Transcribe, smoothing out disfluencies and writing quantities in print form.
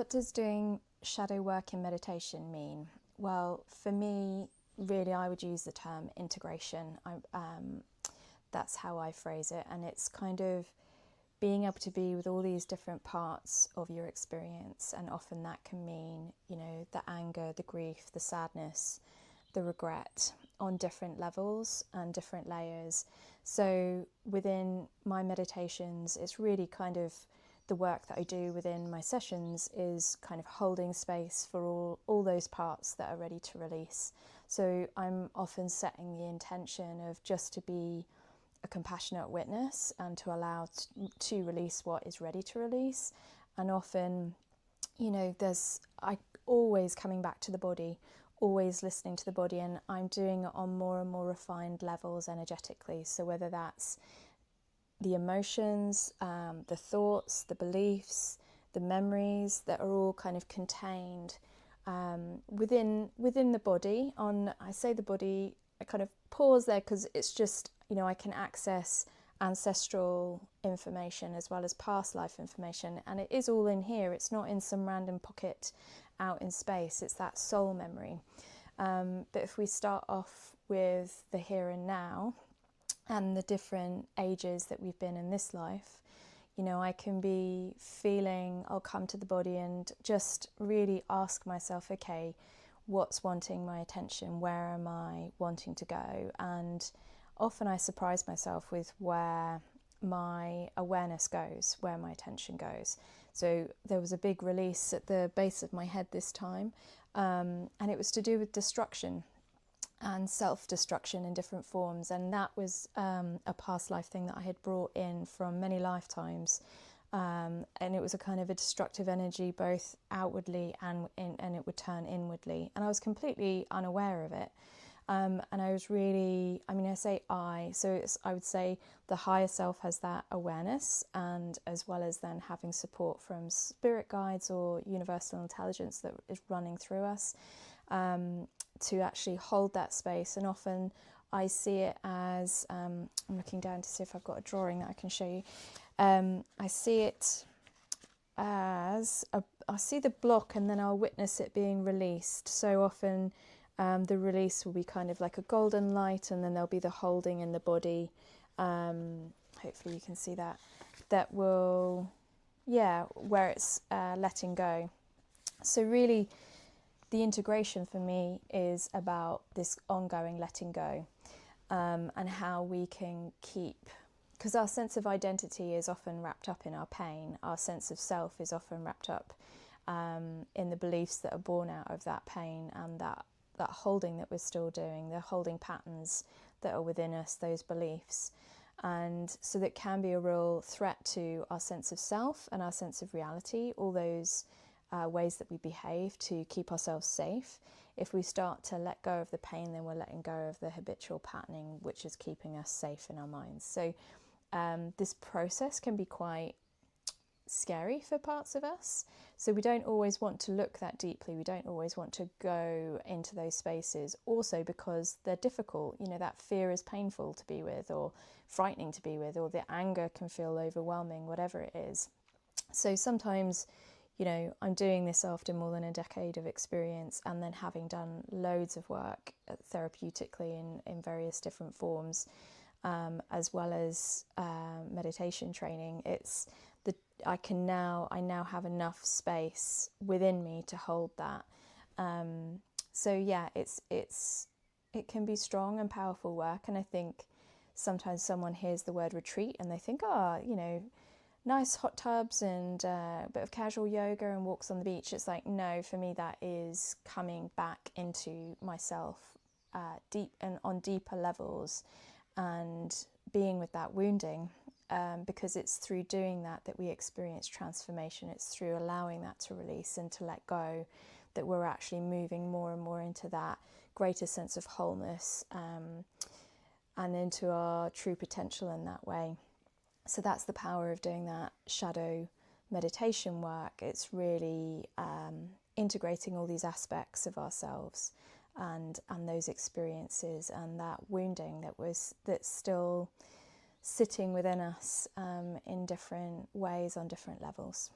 What does doing shadow work in meditation mean? Well, for me, really, I would use the term integration. That's how I phrase it. And it's kind of being able to be with all these different parts of your experience. And often that can mean, the anger, the grief, the sadness, the regret on different levels and different layers. So within my meditations, it's really kind of the work that I do within my sessions is kind of holding space for all those parts that are ready to release. So I'm often setting the intention of just to be a compassionate witness and to allow to release what is ready to release. And often, I always coming back to the body, always listening to the body, and I'm doing it on more and more refined levels energetically. So whether that's the emotions, the thoughts, the beliefs, the memories that are all kind of contained within the body. I say the body, I kind of pause there because it's just, I can access ancestral information as well as past life information, and it is all in here. It's not in some random pocket out in space. It's that soul memory. But if we start off with the here and now and the different ages that we've been in this life, I can be feeling, I'll come to the body and just really ask myself, okay, what's wanting my attention? Where am I wanting to go? And often I surprise myself with where my awareness goes, where my attention goes. So there was a big release at the base of my head this time, and it was to do with destruction and self-destruction in different forms. And that was a past life thing that I had brought in from many lifetimes. And it was a kind of a destructive energy, both outwardly and it would turn inwardly. And I was completely unaware of it. And I was really, I would say the higher self has that awareness, and as well as then having support from spirit guides or universal intelligence that is running through us, to actually hold that space. And often I see it as, I'm looking down to see if I've got a drawing that I can show you. I see it as, I see the block and then I'll witness it being released. So often the release will be kind of like a golden light, and then there'll be the holding in the body. Hopefully you can see that. That will, where it's letting go. So really, the integration for me is about this ongoing letting go, and how we can keep, because our sense of identity is often wrapped up in our pain. Our sense of self is often wrapped up in the beliefs that are born out of that pain, and that holding that we're still doing, the holding patterns that are within us, those beliefs. And so that can be a real threat to our sense of self and our sense of reality, all those ways that we behave to keep ourselves safe. If we start to let go of the pain, then we're letting go of the habitual patterning, which is keeping us safe in our minds. So this process can be quite scary for parts of us. So we don't always want to look that deeply. We don't always want to go into those spaces, also because they're difficult. That fear is painful to be with, or frightening to be with, or the anger can feel overwhelming, whatever it is. So sometimes, I'm doing this after more than a decade of experience, and then having done loads of work therapeutically in various different forms, as well as meditation training. I now have enough space within me to hold that. It can be strong and powerful work. And I think sometimes someone hears the word retreat and they think, nice hot tubs and a bit of casual yoga and walks on the beach. It's like, no, for me that is coming back into myself deep and on deeper levels, and being with that wounding. Because it's through doing that we experience transformation. It's through allowing that to release and to let go that we're actually moving more and more into that greater sense of wholeness, and into our true potential in that way. So that's the power of doing that shadow meditation work. It's really integrating all these aspects of ourselves and those experiences and that wounding that's still sitting within us in different ways on different levels.